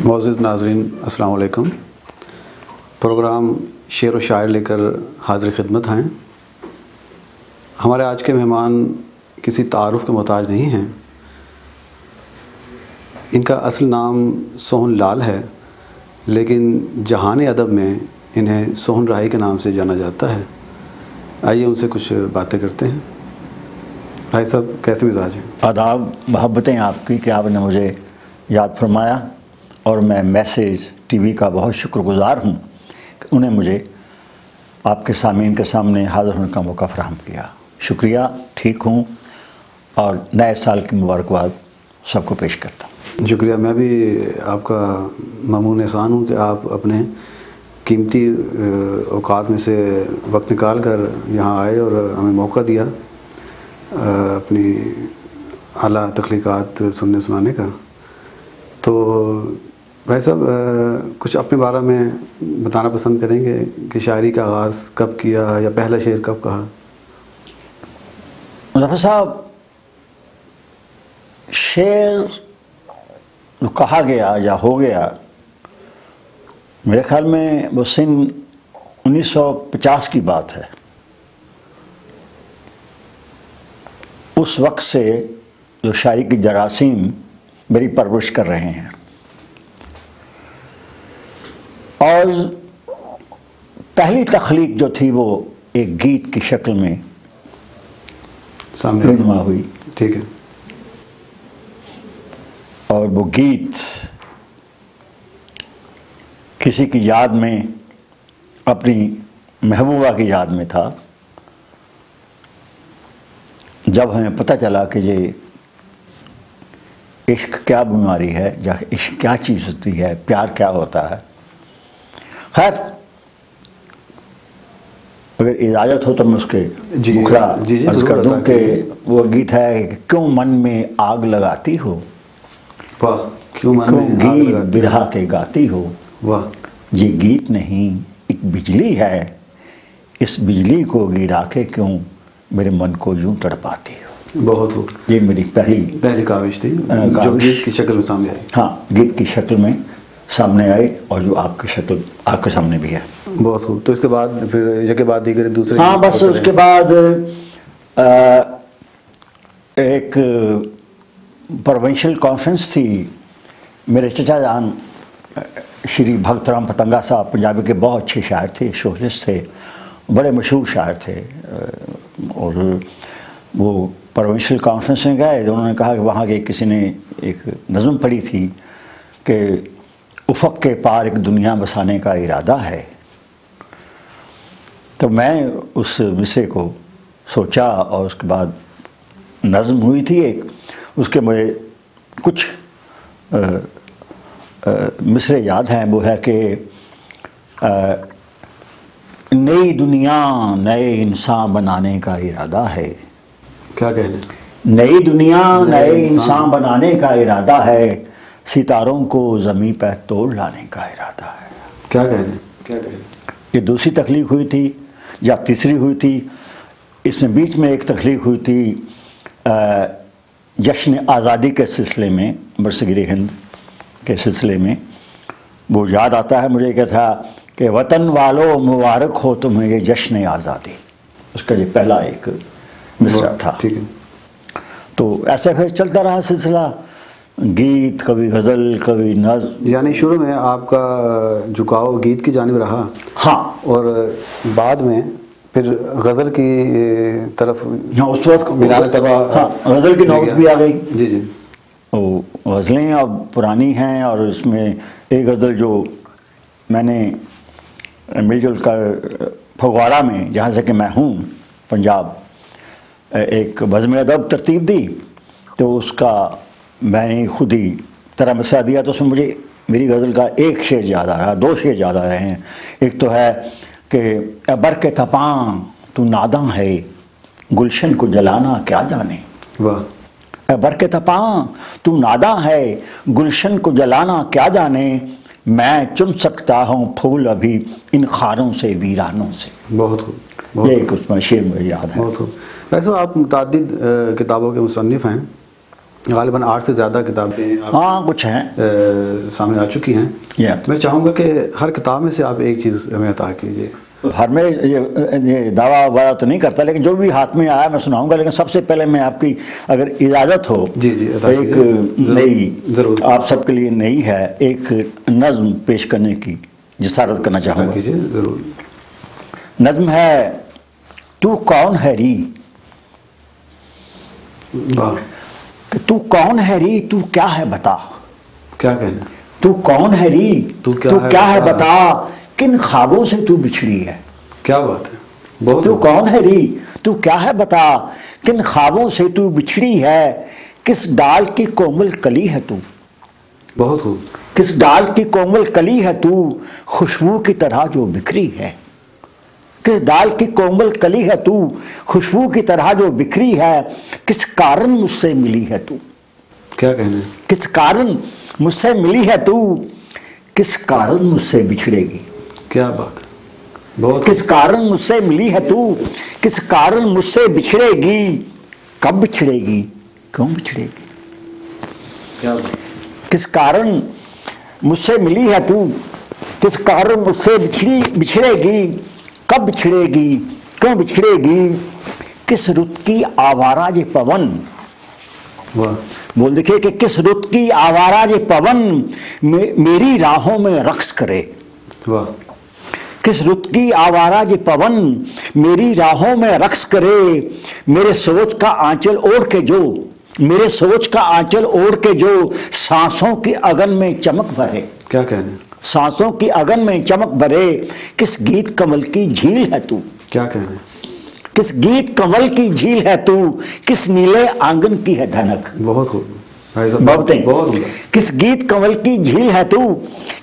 मोअज़्ज़िज़ नाज़रीन अस्सलाम वालेकुम। प्रोग्राम शेर व शायर लेकर हाज़िर खिदमत हैं। हमारे आज के मेहमान किसी तारुफ़ के मोहताज नहीं हैं। इनका असल नाम सोहन लाल है, लेकिन जहान अदब में इन्हें सोहन राही के नाम से जाना जाता है। आइए उनसे कुछ बातें करते हैं। भाई साहब, कैसे मिजाज हैं? आदाब, मोहब्बतें आपकी कि आपने मुझे याद फरमाया और मैं मैसेज टीवी का बहुत शुक्रगुज़ार हूँ कि उन्हें मुझे आपके सामीन के सामने हाज़िर होने का मौका फ़राहम किया। शुक्रिया, ठीक हूँ और नए साल की मुबारकबाद सबको पेश करता हूँ। शुक्रिया। मैं भी आपका ममनून एहसान हूँ कि आप अपने कीमती औकात में से वक्त निकाल कर यहाँ आए और हमें मौका दिया अपनी आला तख्लीक़ात सुनने सुनाने का। तो भाई साहब, कुछ अपने बारे में बताना पसंद करेंगे कि शायरी का आगाज़ कब किया या पहला शेर कब कहा? मुज़फ़्फ़र साहब, शेर जो कहा गया या हो गया, मेरे ख़्याल में वो सन 1950 की बात है। उस वक्त से जो शायरी की जरासीम मेरी परवरिश कर रहे हैं और पहली तख्लीक जो थी वो एक गीत की शक्ल में सामने रुनुमा हुई। ठीक है। और वो गीत किसी की याद में, अपनी महबूबा की याद में था। जब हमें पता चला कि ये इश्क क्या बीमारी है, या इश्क क्या चीज़ होती है, प्यार क्या होता है। खैर, अगर इजाज़त हो तो मैं उसके मुखरा अर्ज़ कर दूँ कि वो गीत है कि क्यों मन में आग लगाती हो, वाह, क्यों गीत बिरहा के गाती हो। वाह, ये गीत नहीं एक बिजली है, इस बिजली को गिरा के क्यों मेरे मन को यूं तड़पाती हो। बहुत हो। ये मेरी पहली काविश थी जो गीत की शक्ल में सामने आई। हाँ, गीत की शक्ल में सामने आई और जो आपकी शक्ल आपके सामने भी है। बहुत खूब। तो इसके बाद फिर इसके बाद दीगर दूसरे? हाँ, बस उसके बाद एक प्रोविंशियल कॉन्फ्रेंस थी। मेरे चचा जान श्री भगत राम पतंगा साहब पंजाबी के बहुत अच्छे शायर थे, शोहरत थे, बड़े मशहूर शायर थे। और वो प्रोविंशियल कॉन्फ्रेंस में गए तो उन्होंने कहा कि वहाँ के किसी ने एक नज़म पढ़ी थी कि उफ़क़ के पार एक दुनिया बसाने का इरादा है। तो मैं उस विषय को सोचा और उसके बाद नज़म हुई थी एक। उसके मुझे कुछ मिसरे याद हैं। वो है कि नई दुनिया नए इंसान बनाने का इरादा है। क्या कहने? नई दुनिया नए इंसान बनाने का इरादा है, सितारों को ज़मीं पर तोड़ लाने का इरादा है। क्या कहने? क्या कहने? ये दूसरी तख्लीक हुई थी या तीसरी हुई थी। इसमें बीच में एक तख्लीक हुई थी जश्न आज़ादी के सिलसिले में, बरसगीर हिंद के सिलसिले में। वो याद आता है मुझे क्या था कि वतन वालों मुबारक हो तुम्हें ये जश्न आज़ादी। उसका ये पहला एक मिसरा था। ठीक है। तो ऐसे फिर चलता रहा सिलसिला, गीत, कभी गज़ल, कभी नज़्म। यानी शुरू में आपका झुकाव गीत की जानिब रहा। हाँ, और बाद में फिर गज़ल की तरफ। हाँ, उस वक्त मिलाने तबा। हाँ, गज़ल की नौबत भी आ गई। जी जी। वो गज़लें अब पुरानी हैं और इसमें एक गज़ल जो मैंने मिलजुल कर फगवाड़ा में, जहाँ से कि मैं हूँ, पंजाब, एक बज़्म अदब तरतीब दी। तो उसका मैंने खुद ही तरह मसला दिया। तो उसमें मुझे मेरी गज़ल का एक शेर याद आ रहा, दो शेर याद आ रहे हैं। एक तो है कि बर के तपां तू नादां है, गुलशन को जलाना क्या जाने। वाह। बर के तपां तू नादां है, गुलशन को जलाना क्या जाने, मैं चुन सकता हूँ फूल अभी इन खारों से वीरानों से। बहुत खूब। ये एक उसमें शेर मुझे याद है। बहुत खूब। वैसे आप मुतअद्दिद किताबों के मुसन्निफ़ हैं। गालिबन 8 से ज़्यादा किताबें हाँ कुछ हैं सामने आ चुकी हैं। मैं चाहूँगा कि हर किताब में से आप एक चीज़ हमें अता कीजिए। हर में ये दावा वादा तो नहीं करता, लेकिन जो भी हाथ में आया मैं सुनाऊंगा। लेकिन सबसे पहले मैं आपकी अगर इजाज़त हो जी जी तो एक नई ज़रूर आप सबके लिए नई है एक नज़्म पेश करने की जिसारत करना चाहूँगा। कीजिए ज़रूर। नज़्म है तू कौन है री, वाह, कि तू कौन है री, तू क्या है बता। क्या कहना, तू कौन है री, तू क्या है बता, किन ख्वाबों से तू बिछड़ी है। क्या बात है, बहुत। तू कौन है री, तू क्या है बता, किन ख्वाबों से तू बिछड़ी है, किस डाल की कोमल कली है तू। बहुत खूब। किस डाल की कोमल कली है तू, खुशबू की तरह जो बिखरी है। किस डाल की कोमल कली है तू, खुशबू की तरह जो बिखरी है, किस कारण मुझसे मिली है तू। क्या कहना, किस कारण मुझसे मिली है तू, किस कारण मुझसे बिछड़ेगी। क्या बात है, बहुत। किस कारण मुझसे मिली है तू, किस कारण मुझसे बिछड़ेगी, कब बिछड़ेगी, क्यों बिछड़ेगी। क्या बात। किस कारण मुझसे मिली है तू, किस कारण मुझसे बिछड़ेगी, कब बिछड़ेगी, क्यों बिछड़ेगी, किस रुत की आवारा जे पवन। वाह। बोल देखिए कि किस रुत की आवारा जे पवन मेरी राहों में रक्स करे। वाह। किस रुत की आवारा जे पवन मेरी राहों में रक्स करे, मेरे सोच का आंचल ओढ़ के जो, मेरे सोच का आंचल ओढ़ के जो सांसों की अगन में चमक भरे। क्या कहना, सांसों की अगन में चमक भरे, किस गीत कमल की झील है तू। क्या कहना, किस गीत कमल की झील है तू, किस नीले आंगन की है धनक। बहुत खूब भाई साहब, बहुत किस गीत कमल की झील है तू,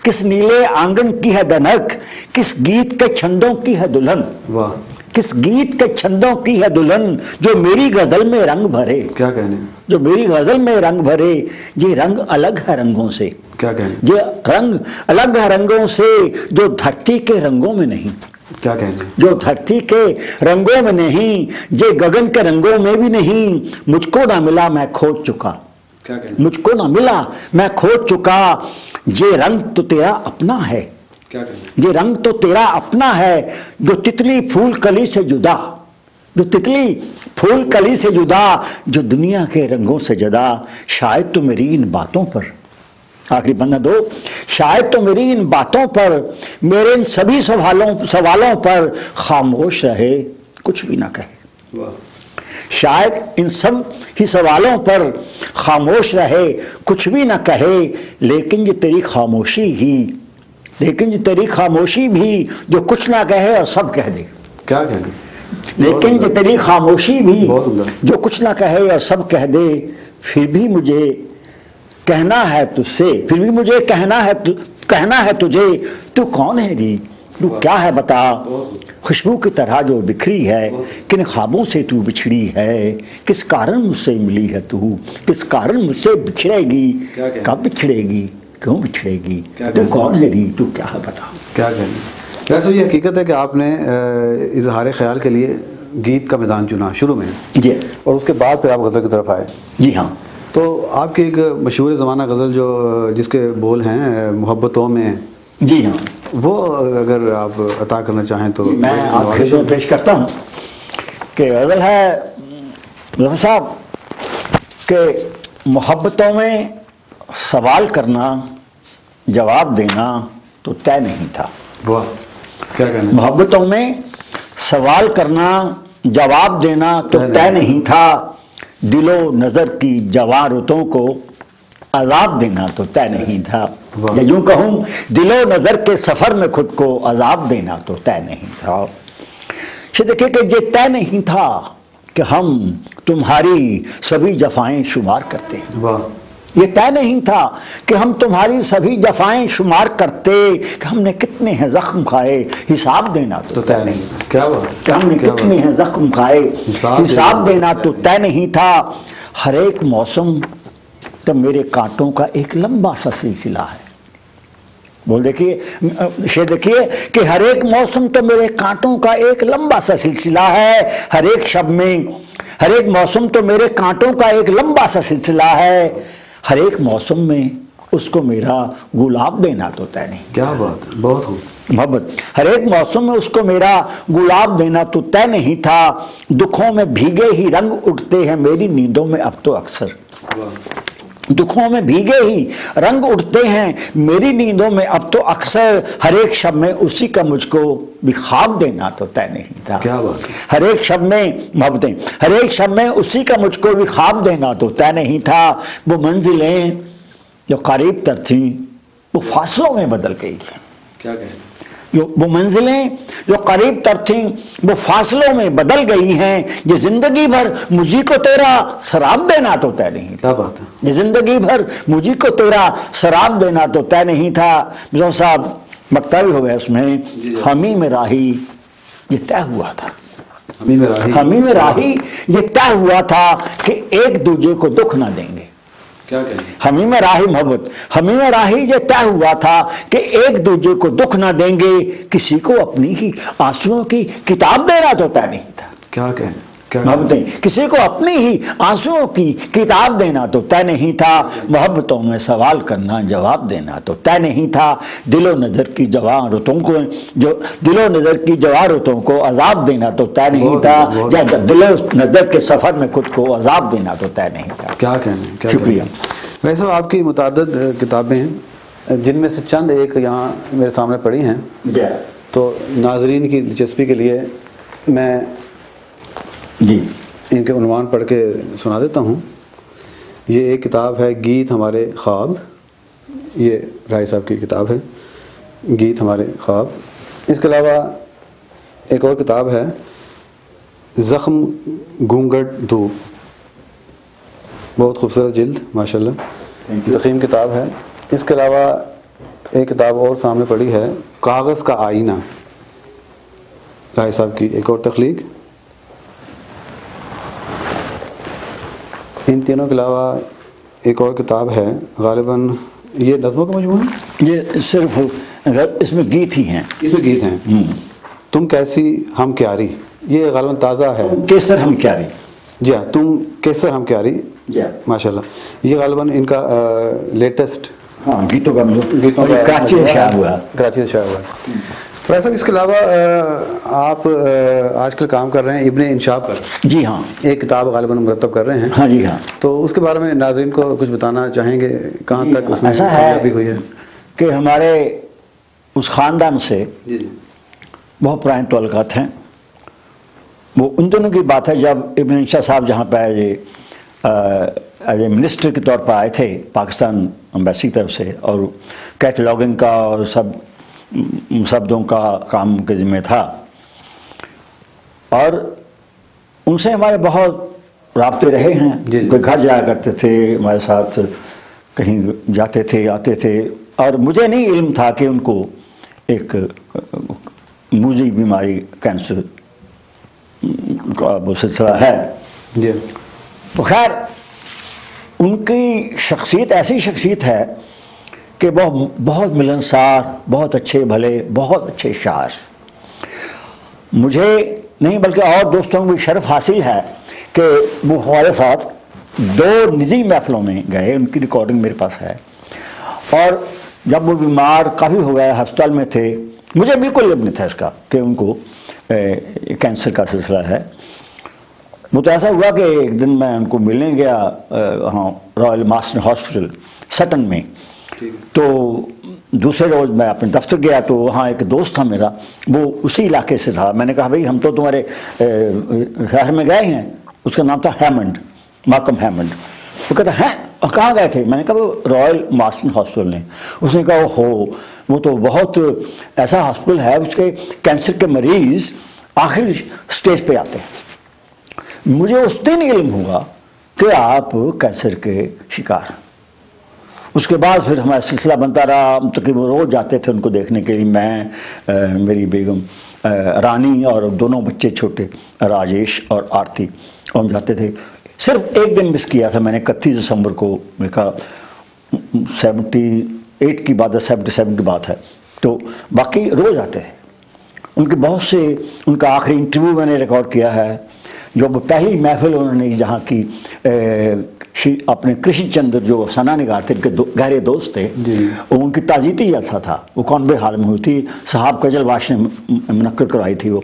किस नीले आंगन की है धनक, किस गीत के छंदों की है दुल्हन। वाह। किस गीत के छंदों की है दुल्हन जो मेरी गजल में रंग भरे। क्या कहने, जो मेरी गजल में रंग भरे, ये रंग अलग है रंगों से। क्या कहने, ये रंग अलग है रंगों से जो धरती के रंगों में नहीं। क्या कहने, जो धरती के रंगों में नहीं, जे गगन के रंगों में भी नहीं, मुझको ना मिला मैं खोज चुका। क्या कहने, मुझको ना मिला मैं खोज चुका, ये रंग तो तेरा अपना है। क्या कहने, ये रंग तो तेरा अपना है, जो तितली फूल कली से जुदा, जो तितली फूल कली से जुदा, जो दुनिया के रंगों से जुदा, शायद तो मेरी इन बातों पर, आखिरी बंदा दो, शायद तो मेरी इन बातों पर, मेरे इन सभी सवालों पर खामोश रहे, कुछ भी ना कहे। वाह। शायद इन सब ही सवालों पर खामोश रहे, कुछ भी ना कहे, लेकिन ये तेरी खामोशी ही, लेकिन ये तेरी खामोशी भी जो कुछ ना कहे और सब कह दे। क्या कहने, लेकिन ये तेरी खामोशी भी जो कुछ ना कहे और सब कह दे, फिर भी मुझे कहना है तुझसे, फिर भी मुझे कहना है तुझे, तू कौन है री, तू क्या है बता, खुशबू की तरह जो बिखरी है, किन ख्वाबों से तू बिछड़ी है, किस कारण मुझसे मिली है तू, किस कारण मुझसे बिछड़ेगी, कब बिछड़ेगी, क्यों बिछड़ेगी, तू कौन है री, तू क्या है बता। क्या कहने। वैसे ये हकीकत है कि आपने इजहार ख्याल के लिए गीत का मैदान चुना शुरू में जी, और उसके बाद फिर आप गज़ल की तरफ आए। जी हाँ। तो आपकी एक मशहूर ज़माना गज़ल जो जिसके बोल हैं मोहब्बतों में, जी हाँ, वो अगर आप अता करना चाहें तो मैं आपके लिए पेश करता हूँ कि गज़ल है रफ़ी साहब के मोहब्बतों में सवाल करना जवाब देना तो तय नहीं था। वाह। क्या कहना, मोहब्बतों में सवाल करना जवाब देना तो तय नहीं था, दिलो नज़र की जवारतों को अजाब देना तो तय नहीं था। या यूं कहूँ दिलो नज़र के सफ़र में खुद को अजाब देना तो तय नहीं था। देखिए कि ये तय नहीं था कि हम तुम्हारी सभी जफ़ाएं शुमार करते हैं। वाह। ये तय नहीं था कि हम तुम्हारी सभी जफ़ाएं शुमार करते, कि हमने कितने हैं ज़ख्म खाए, हिसाब देना तो तय नहीं था। क्या बात, कि हमने कितने हैं ज़ख्म खाए, हिसाब देना तो तय नहीं था। हर एक मौसम तो मेरे कांटों का एक लंबा सा सिलसिला है। बोल देखिए शेर देखिए कि हर एक मौसम तो मेरे कांटों का एक लंबा सा सिलसिला है, हर एक शब में हर एक मौसम तो मेरे कांटों का एक लंबा सा सिलसिला है, हर एक मौसम में उसको मेरा गुलाब देना तो तय नहीं। क्या बात है, बहुत खूब। मोहब्बत, हर एक मौसम में उसको मेरा गुलाब देना तो तय नहीं था, दुखों में भीगे ही रंग उठते हैं मेरी नींदों में अब तो अक्सर, दुखों में भीगे ही रंग उठते हैं मेरी नींदों में अब तो अक्सर, हर एक शब में उसी का मुझको भी ख्वाब देना तो तय नहीं था। क्या बात है। हर एक शब में मोहब्बतें, हर एक शब में उसी का मुझको भी ख्वाब देना तो तय नहीं था, वो मंजिलें जो करीब तर थी वो फासलों में बदल गई। क्या कहें। वो मंजिलें जो करीब तर थीं वो फासलों में बदल गई हैं, ये जिंदगी भर मुझी को तेरा शराब देना तो तय नहीं था। क्या बात है। ये जिंदगी भर मुझी को तेरा शराब देना तो तय नहीं था। मिर्जा साहब मकता भी हो गया उसमें, हमी में राही ये तय हुआ था, हमी में राही, हमी में राही ये तय हुआ था कि एक दूजे को दुख ना देंगे। क्या कहें। हमी में राही मोहब्बत, हमी में राही ये तय हुआ था कि एक दूजे को दुख ना देंगे, किसी को अपनी ही आंसुओं की किताब देना तो तय नहीं था। क्या कहें। क्या मोहब्बतें, किसी को अपनी ही आंसुओं की किताब देना तो तय नहीं था, मोहब्बतों में सवाल करना जवाब देना तो तय नहीं था, दिलो नजर की जवान रुतों को, जो दिलो नजर की जवान रुतों को अजाब देना तो तय नहीं था, या दिलो नजर के सफर में खुद को अजाब देना तो तय नहीं था। क्या कहना। शुक्रिया। वैसे आपकी मुताद्दद किताबें हैं, जिनमें से चंद एक यहाँ मेरे सामने पड़ी हैं, तो नाजरीन की दिलचस्पी के लिए मैं जी इनके उन्वान पढ़ के सुना देता हूँ। ये एक किताब है गीत हमारे ख्वाब, ये राय साहब की किताब है गीत हमारे ख्वाब। इसके अलावा एक और किताब है ज़ख्म घूंघट धूप, बहुत खूबसूरत जिल्द माशाल्लाह, ज़ख़ीम किताब है। इसके अलावा एक किताब और सामने पड़ी है कागज़ का आईना, राय साहब की एक और तख्लीक। इन तीनों के अलावा एक और किताब है, गालिबन ये नज़्मों का मजमूआ है, ये सिर्फ इसमें गीत ही हैं, इसमें गीत हैं। तुम कैसी हम क्यारी, ये गालिबन ताज़ा है। केसर हम क्यारी, जी हाँ, तुम केसर हम क्यारी, माशाल्लाह। ये गालिबन इनका लेटेस्ट हाँ गीतों का कराची से शाया हुआ है। वैसे इसके अलावा आप आजकल काम कर रहे हैं इब्ने इंशा पर। जी हाँ, एक किताब गालिबन मुरतब कर रहे हैं। हाँ जी हाँ, तो उसके बारे में नाज़रीन को कुछ बताना चाहेंगे, कहाँ तक उसमें ऐसा कामयाबी हुई है? कि हमारे उस ख़ानदान से बहुत पुराने तल्लुकात हैं। वो उन दिनों की बात है जब इब्ने इंशा साहब जहाँ पे एज ए मिनिस्टर के तौर पर आए थे पाकिस्तान एम्बेसी की तरफ से, और कैटलॉगिंग का और सब शब्दों का काम के ज़िम्मे था, और उनसे हमारे बहुत राब्ते रहे हैं। कोई घर जाया करते थे हमारे साथ, कहीं जाते थे आते थे, और मुझे नहीं इल्म था कि उनको एक मूजी बीमारी कैंसर का वो सिलसिला है। जी। तो खैर उनकी शख्सियत ऐसी शख्सियत है कि बहुत मिलनसार, बहुत अच्छे भले, बहुत अच्छे शायर। मुझे नहीं बल्कि और दोस्तों को भी शर्फ हासिल है कि वो हमारे साथ 2 निजी महफिलों में गए, उनकी रिकॉर्डिंग मेरे पास है। और जब वो बीमार काफ़ी हो गया, अस्पताल में थे, मुझे बिल्कुल इल्म नहीं था इसका कि उनको कैंसर का सिलसिला है। वो तो ऐसा हुआ कि एक दिन मैं उनको मिलने गया हाँ रॉयल मार्सन हॉस्पिटल सटन में। तो दूसरे रोज़ मैं अपने दफ्तर गया तो वहाँ एक दोस्त था मेरा, वो उसी इलाके से था। मैंने कहा भाई हम तो तुम्हारे शहर में गए हैं। उसका नाम था हैमंड, मार्कम हैमंड। वो कहता है कहाँ गए थे? मैंने कहा वो रॉयल मार्सन हॉस्पिटल ने। उसने कहा हो वो तो बहुत ऐसा हॉस्पिटल है, उसके कैंसर के मरीज़ आखिरी स्टेज पे आते हैं। मुझे उस दिन इल्म हुआ कि आप कैंसर के शिकार हैं। उसके बाद फिर हमारा सिलसिला बनता रहा, तकरीबन रोज़ जाते थे उनको देखने के लिए। मैं मेरी बेगम रानी और दोनों बच्चे छोटे राजेश और आरती, हम जाते थे। सिर्फ एक दिन मिस किया था मैंने, 31 दिसंबर को, मेरे कहा 78 की बात है, 77 की बात है। तो बाकी रोज़ आते हैं। उनके बहुत से, उनका आखिरी इंटरव्यू मैंने रिकॉर्ड किया है। जो पहली महफिल उन्होंने जहाँ की अपने कृषि चंद्र जो अफसाना निगार थे, इनके गहरे दोस्त थे, उनकी ताज़ीती जलसा था, वो कौनबे हाल में हुई थी, साहब कजल वाश ने मुनक्किद करवाई थी, वो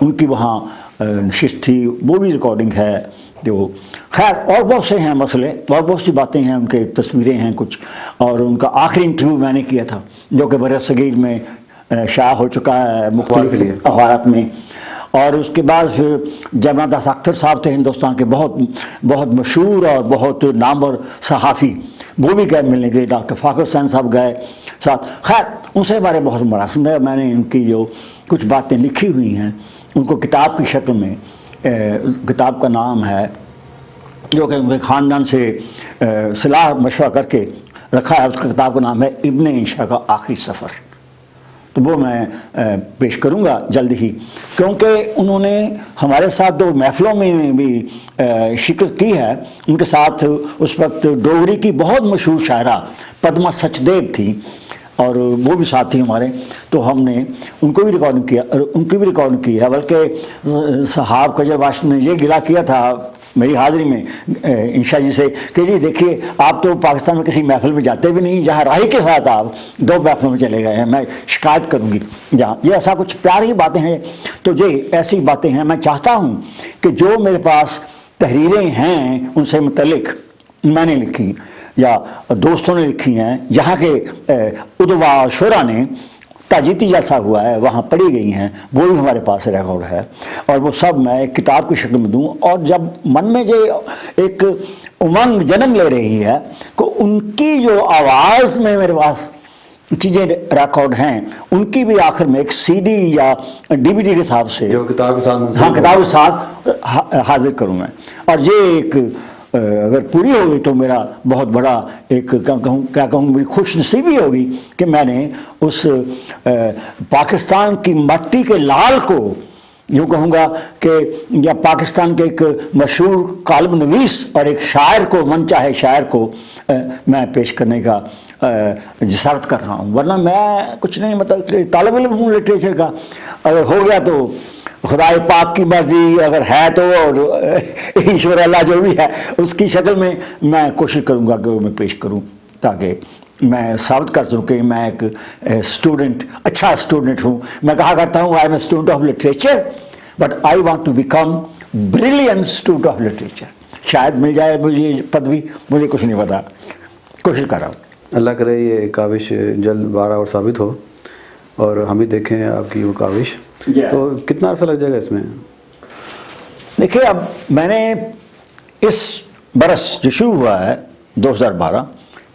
उनकी वहाँ नशिस्त थी, वो भी रिकॉर्डिंग है। तो खैर और बहुत से हैं मसले और बहुत सी बातें हैं, उनके तस्वीरें हैं कुछ, और उनका आखिरी इंटरव्यू मैंने किया था जो कि बरसगीर में शाया हो चुका है मुख्तलिफ अखबारात में। और उसके बाद फिर जमात अख्तर साहब थे हिंदुस्तान के बहुत बहुत मशहूर और बहुत नामवर सहाफ़ी, वो भी गए मिलने के लिए, डॉक्टर फ़ाखर हुसैन साहब गए साथ। खैर उनसे हमारे बहुत मरासिम है, मैंने उनकी जो कुछ बातें लिखी हुई हैं उनको किताब की शक्ल में, किताब का नाम है जो कि उनके ख़ानदान से सलाह मशवरा करके रखा है, उसका किताब का नाम है इब्ने इंशा का आखिरी सफ़र। तो वो मैं पेश करूँगा जल्द ही, क्योंकि उन्होंने हमारे साथ दो महफ़िलों में भी शिरकत की है। उनके साथ उस वक्त डोगरी की बहुत मशहूर शायरा पद्मा सचदेव थी और वो भी साथ थी हमारे, तो हमने उनको भी रिकॉर्डिंग किया और उनकी भी रिकॉर्डिंग की है। बल्कि साहब कजल वाश ने ये गिला किया था मेरी हाज़िरी में इंशा जी से कि जी देखिए आप तो पाकिस्तान में किसी महफिल में जाते भी नहीं, जहाँ राही के साथ आप दो महफिलों में चले गए हैं, मैं शिकायत करूँगी जहाँ, ये ऐसा कुछ प्यार की बातें हैं। तो ये ऐसी बातें हैं, मैं चाहता हूँ कि जो मेरे पास तहरीरें हैं उनसे मुतल्लिक मैंने लिखी या दोस्तों ने लिखी हैं, यहाँ के उदवा और शुरा ने ताजीती जलसा हुआ है वहाँ पढ़ी गई हैं, वो भी हमारे पास रिकॉर्ड है, और वो सब मैं एक किताब की शक्ल में दूँ। और जब मन में जो एक उमंग जन्म ले रही है तो उनकी जो आवाज़ में मेरे पास चीज़ें रिकॉर्ड हैं, उनकी भी आखिर में एक CD या DVD के हिसाब से जो किताब के साथ, हाँ किताब के साथ हाजिर करूँ मैं। और ये एक अगर पूरी होगी तो मेरा बहुत बड़ा एक क्या कहूँ मेरी खुशनसीबी होगी कि मैंने उस पाकिस्तान की मिट्टी के लाल को, यूँ कहूँगा कि या पाकिस्तान के एक मशहूर कालम नवीस और एक शायर को, मन चाहे शायर को मैं पेश करने का जसारत कर रहा हूँ। वरना मैं कुछ नहीं, मतलब तालिब इल्म हूँ लिटरेचर का, अगर हो गया तो खुदाए पाक की मर्जी, अगर है तो, और ईश्वर अल्लाह जो भी है उसकी शक्ल में मैं कोशिश करूँगा कि वो मैं पेश करूँ, ताकि मैं साबित कर सकूँ कि मैं एक स्टूडेंट, अच्छा स्टूडेंट हूँ। मैं कहा करता हूँ I am a student of literature but I want to become brilliant student of literature. शायद मिल जाए मुझे पदवी, मुझे कुछ नहीं पता, कोशिश कर रहा हूँ। अल्लाह करे ये काविश जल्द बारह और साबित हो और हम भी देखें आपकी वो काविश। तो कितना अर्सा लग जाएगा इसमें? देखिए अब मैंने इस बरस जो शुरू हुआ है 2012,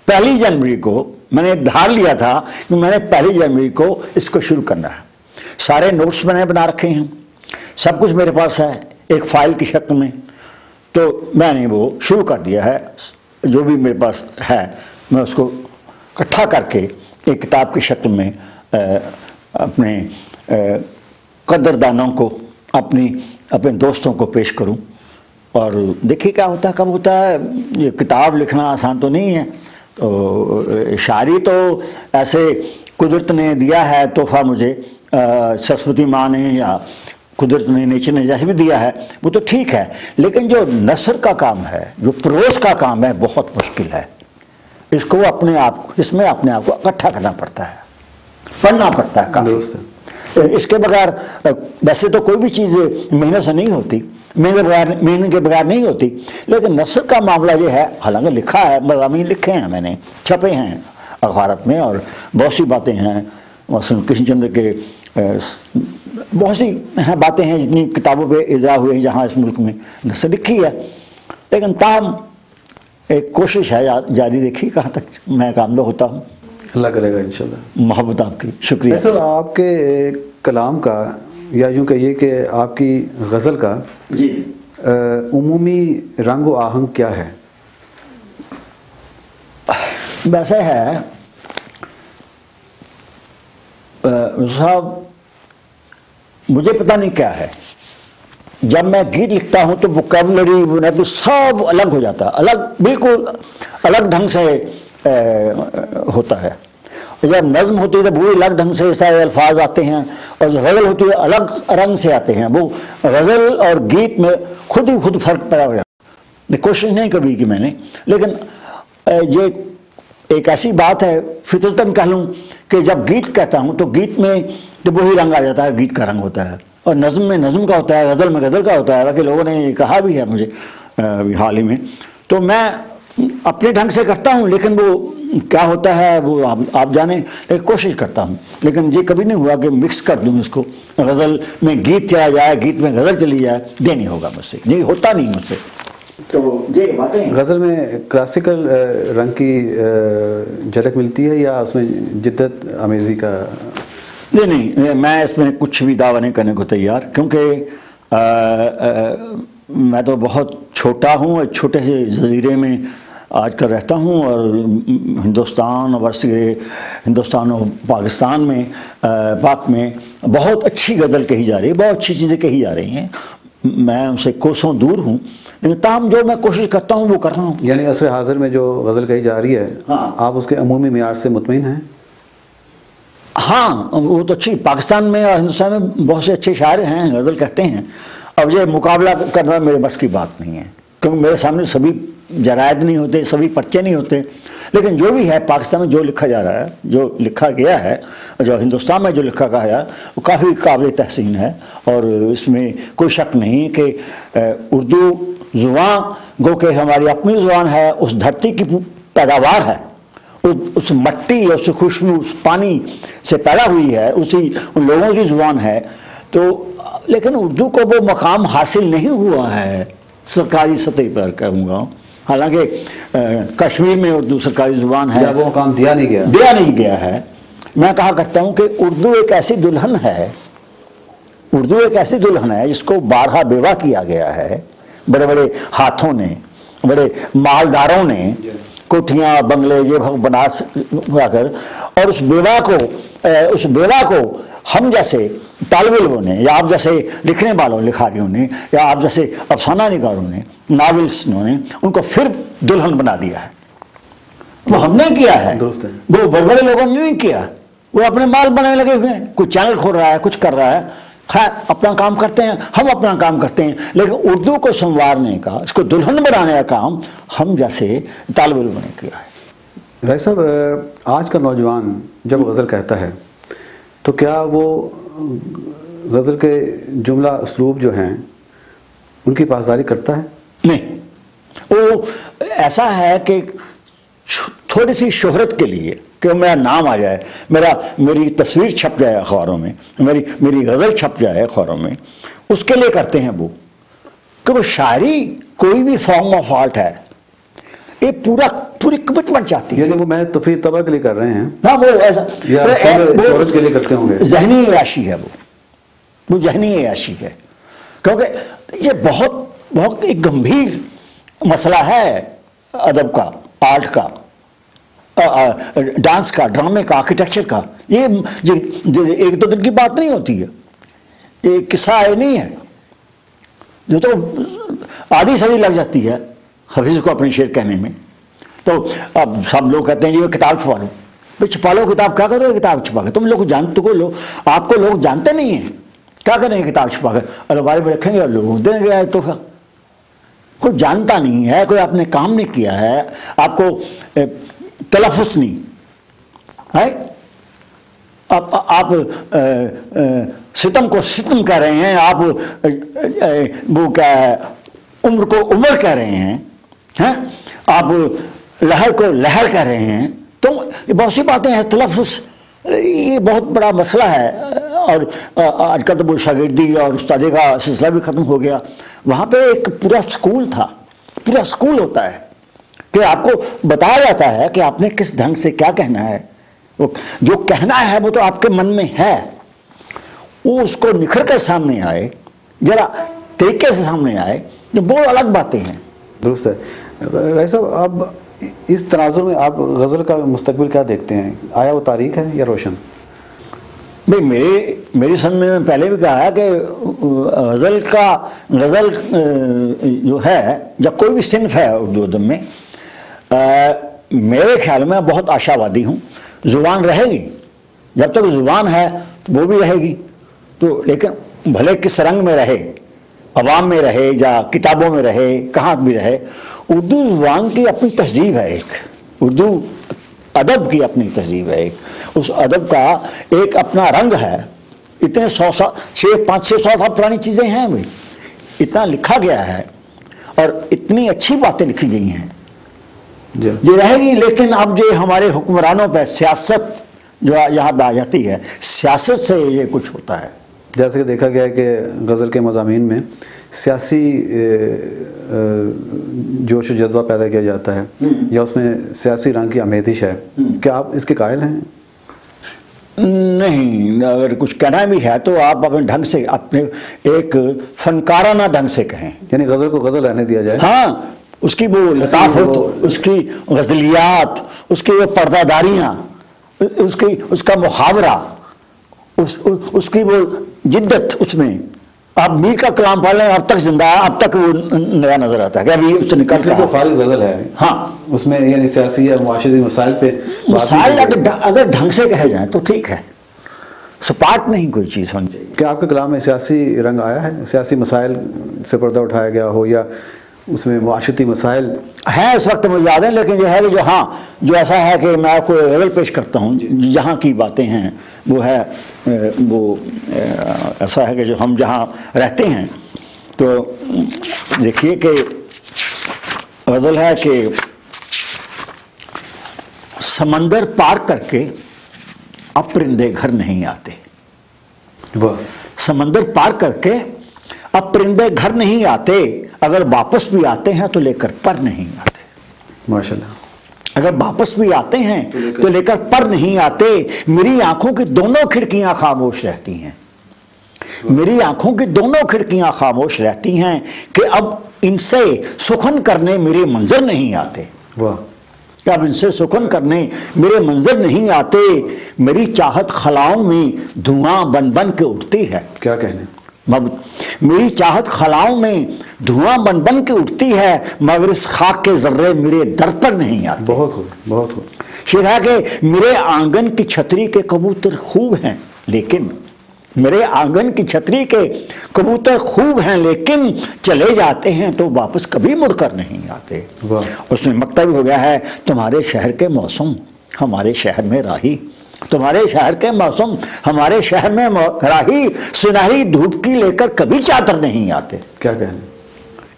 1 जनवरी को मैंने धार लिया था कि मैंने 1 जनवरी को इसको शुरू करना है। सारे नोट्स मैंने बना रखे हैं, सब कुछ मेरे पास है एक फ़ाइल की शक्ल में, तो मैंने वो शुरू कर दिया है। जो भी मेरे पास है मैं उसको इकट्ठा करके एक किताब की शक्ल में अपने कदरदानों को, अपने दोस्तों को पेश करूं और देखिए क्या होता है, कब होता है। ये किताब लिखना आसान तो नहीं है, तो शायरी तो ऐसे कुदरत ने दिया है तोहफा मुझे, सरस्वती माँ ने या कुदरत ने, नेचर ने जैसे भी दिया है वो तो ठीक है, लेकिन जो नसर का काम है, जो प्रोज का काम है, बहुत मुश्किल है। इसको अपने आप, इसमें अपने आप को इकट्ठा करना पड़ता है, पढ़ना पड़ता है काफ़ी। इसके बगैर वैसे तो कोई भी चीज़ मेहनत से नहीं होती, मेहनत के बगैर नहीं होती, लेकिन नसर का मामला ये है, हालांकि लिखा है, मज़ामीन लिखे हैं मैंने, छपे हैं अखबारात में, और बहुत सी बातें हैं मसलन कृष्णचंद्र के, बहुत सी हैं बातें हैं जितनी किताबों पे इज़रा हुए हैं जहाँ इस मुल्क में नसर लिखी है, लेकिन ताहम एक कोशिश है जारी, देखिए कहाँ तक मैं कामयाब होता हूँ। अल्लाह करेगा इंशाल्लाह। मोहब्बत आपकी, शुक्रिया। सर आपके कलाम का या यूँ कहिए कि आपकी गज़ल का जी उमूमी रंग व आहंग क्या है? वैसे है साहब, मुझे पता नहीं क्या है, जब मैं गीत लिखता हूँ तो वोकैबुलरी बुनियादी सब अलग हो जाता है, अलग, बिल्कुल अलग ढंग से होता है। जब नज्म होती है तो वो अलग ढंग से सारे अल्फाज आते हैं, और जो गज़ल होती है अलग रंग से आते हैं। वो गज़ल और गीत में खुद ही खुद फर्क पैदा हो जाता है। कोशिश नहीं कभी की मैंने, लेकिन ये एक ऐसी बात है, फितरतन कह लूँ कि जब गीत कहता हूँ तो गीत में तो वही रंग आ जाता है, गीत का रंग होता है, और नज़म में नज़म का होता है, गज़ल में गज़ल का होता है। बाकी लोगों ने ये कहा भी है मुझे हाल ही में। तो मैं अपने ढंग से करता हूँ, लेकिन वो क्या होता है वो आप जाने, लेकिन कोशिश करता हूँ। लेकिन ये कभी नहीं हुआ कि मिक्स कर दूँ इसको, गज़ल में गीत चला जाए, गीत में गज़ल चली जाए, ये नहीं होगा मुझसे, ये होता नहीं मुझसे। तो ये बातें गज़ल में क्लासिकल रंग की झलक मिलती है या उसमें जिद्दत आमेज़ी का? नहीं, मैं इसमें कुछ भी दावा नहीं करने को तैयार, क्योंकि मैं तो बहुत छोटा हूँ, एक छोटे से जजीरे में आजकल रहता हूँ, और हिंदुस्तान और पाकिस्तान में पाक में बहुत अच्छी गज़ल कही जा रही है, बहुत अच्छी चीज़ें कही जा रही हैं। मैं उनसे कोसों दूर हूँ, लेकिन ताहम जो मैं कोशिश करता हूँ वो कर रहा हूँ। यानी असर हाजिर में जो गज़ल कही जा रही है, हाँ, आप उसके अमूमी मियार से मुतमईन हैं? हाँ, वो तो अच्छी, पाकिस्तान में और हिंदुस्तान में बहुत से अच्छे शायर हैं, गज़ल कहते हैं। अब ये मुकाबला करना मेरे बस की बात नहीं है, क्योंकि मेरे सामने सभी जरायद नहीं होते, सभी पर्चे नहीं होते। लेकिन जो भी है पाकिस्तान में जो लिखा जा रहा है, जो लिखा गया है, और जो हिंदुस्तान में जो लिखा गया है, वो काफ़ी काबिल तहसीन है। और इसमें कोई शक नहीं कि उर्दू ज़ुबान गो के हमारी अपनी ज़ुबान है, उस धरती की पैदावार है, उस मट्टी, उस खुशबू, उस पानी से पैदा हुई है, उसी उन लोगों की ज़ुबान है। तो लेकिन उर्दू को वो मकाम हासिल नहीं हुआ है सरकारी सतह पर, कहूँगा। हालांकि कश्मीर में उर्दू सरकारी ज़ुबान है, या वो मकाम दिया नहीं गया है। मैं कहा करता हूँ कि उर्दू एक ऐसी दुल्हन है, उर्दू एक ऐसी दुल्हन है जिसको बारहा बेवा किया गया है, बड़े बड़े हाथों ने, बड़े मालदारों ने कोठियाँ बंगले ये बना कर, और उस बेवा को हम जैसे तालिब इल्मों ने, या आप जैसे लिखने वालों लिखारियों ने, या आप जैसे अफसाना निगारों ने, नावलिस्टों ने उनको फिर दुल्हन बना दिया है। वो हमने किया है, वो बड़े बड़े लोगों ने नहीं किया। वो अपने माल बनाने लगे हुए हैं, कोई चैनल खोल रहा है, कुछ कर रहा है, खैर अपना काम करते हैं, हम अपना काम करते हैं। लेकिन उर्दू को संवारने का, इसको दुल्हन बनाने का काम हम जैसे तालिब इल्मों ने किया है। राय साहब, आज का नौजवान जब गज़ल कहता है तो क्या वो गज़ल के जुमला उसलूब जो हैं उनकी पासदारी करता है? नहीं, वो ऐसा है कि थोड़ी सी शोहरत के लिए, कि मेरा नाम आ जाए, मेरी तस्वीर छप जाए अखबारों में, मेरी गज़ल छप जाए अखबारों में, उसके लिए करते हैं वो। कि वो शायरी कोई भी फॉर्म ऑफ आर्ट है, ये पूरी कमिटमेंट चाहती है। वो मैं तफरीह तबा के लिए कर रहे हैं। हाँ, वो ऐसा शोहरत के लिए करते होंगे। ज़हनी अयाशी है वो ज़हनी अयाशी है, क्योंकि ये बहुत एक गंभीर मसला है अदब का, आर्ट का, डांस का, ड्रामे का, आर्किटेक्चर का। ये एक दो दिन की बात नहीं होती है, ये किस्सा नहीं है जो तो आधी सदी लग जाती है हफीज़ को अपने शेर कहने में। तो अब सब लोग कहते हैं जी किताब छुपा लो। भाई छुपा लो किताब, क्या करोगे किताब छुपा के? तुम लोग आपको लोग जानते नहीं हैं, क्या करेंगे किताब छुपा कर? अलमारी में रखेंगे और लोगों देंगे तोहफा। कोई जानता नहीं है, कोई आपने काम नहीं किया है, आपको तलफ़ुज़ नहीं है, आप सितम को सितम कह रहे हैं, आप वो क्या है, उम्र को उम्र कह रहे हैं, आप लहर को लहर कह रहे हैं। तो ये बहुत सी बातें हैं, तलफ़ुज़ ये बहुत बड़ा मसला है। और आजकल तो वो शागिर्दी और उस्तादी का सिलसिला भी ख़त्म हो गया। वहाँ पे एक पूरा स्कूल था, पूरा स्कूल होता है कि आपको बताया जाता है कि आपने किस ढंग से क्या कहना है। वो जो कहना है वो तो आपके मन में है, वो उसको निखर कर सामने आए, जरा तरीके से सामने आए, जो वो अलग बातें हैं। दुरुस्त है। राय साहब, अब इस तनाजुर में आप गज़ल का मुस्तकबिल क्या देखते हैं? आया वो तारीख है या रोशन? भाई मेरी समझ में पहले भी कहा है कि गज़ल जो है, जब कोई भी सिन्फ है उर्दू अदब में, मेरे ख्याल में बहुत आशावादी हूँ जुबान रहेगी, जब तक जुबान है तो वो भी रहेगी। तो लेकिन भले किस रंग में रहे, अवाम में रहे या किताबों में रहे, कहाँ भी रहे, उर्दू जुबान की अपनी तहजीब है एक, उर्दू अदब की अपनी तहजीब है एक, उस अदब का एक अपना रंग है। इतने 500-600 साल पुरानी चीज़ें हैं भाई, इतना लिखा गया है और इतनी अच्छी बातें लिखी गई हैं ये रहेगी। लेकिन अब जो हमारे हुक्मरानों पर सियासत जो यहाँ पे आ जाती है, सियासत से ये कुछ होता है। जैसे कि देखा गया है कि गज़ल के मज़ामीन में सियासी जोश व जज्बा पैदा किया जाता है या उसमें सियासी रंग की आमेज़िश है, क्या आप इसके कायल हैं? नहीं, अगर कुछ कहना भी है तो आप अपने ढंग से, अपने एक फनकाराना ढंग से कहें, यानी गज़ल को गज़ल रहने दिया जाए। हाँ, उसकी वो लताफत, उसकी गज़लियात, उसकी वो पर्दादारियाँ, उसका मुहावरा, उसकी वो जिद्दत, उसमें आप मीर का कलाम पढ़ लें, अब तक जिंदा है, अब तक वो नया नजर आता है कि अभी उससे निकल तो खालिद गज़ल है। हाँ, उसमें यानी सियासी या मुआशरी मसाइल पे मसाइल अगर ढंग से कहे जाए तो ठीक है, सपाट नहीं कोई चीज़ होनी चाहिए। क्या आपके कलाम में सियासी रंग आया है, सियासी मसाइल से पर्दा उठाया गया हो या उसमें मुआशरती मसाइल हैं? इस वक्त मुझे याद है, लेकिन जो है कि जो हाँ, जो ऐसा है कि मैं आपको गज़ल पेश करता हूँ, जहाँ की बातें हैं वो है, वो ऐसा है कि जो हम जहाँ रहते हैं, तो देखिए कि गज़ल है कि समंदर पार करके अब परिंदे घर नहीं आते। वाह। समंदर पार करके अब परिंदे घर नहीं आते, अगर वापस भी आते हैं तो लेकर पर नहीं आते। माशाल्लाह। अगर वापस भी आते हैं तो लेकर पर नहीं आते। मेरी आंखों की दोनों खिड़कियां खामोश रहती हैं, मेरी आंखों की दोनों खिड़कियां खामोश रहती हैं कि अब इनसे सुखन करने मेरे मंजर नहीं आते। वाह। अब इनसे सुखन करने मेरे मंजर नहीं आते। मेरी चाहत खलाओं में धुआं बन बन के उठती है। क्या कहने। मेरी चाहत खलाओं में धुआं बन बन के उठती है, मगर इस खाक के जर्रे मेरे दर पर नहीं आते। बहुत खूब, बहुत खूब। शेर है कि मेरे आंगन की छतरी के कबूतर खूब हैं, लेकिन मेरे आंगन की छतरी के कबूतर खूब हैं, लेकिन चले जाते हैं तो वापस कभी मुड़कर नहीं आते। उसमें मकतब हो गया है, तुम्हारे शहर के मौसम हमारे शहर में राही, तुम्हारे शहर के मौसम हमारे शहर में राही, सुनहरी धूप की लेकर कभी चादर नहीं आते। क्या कहने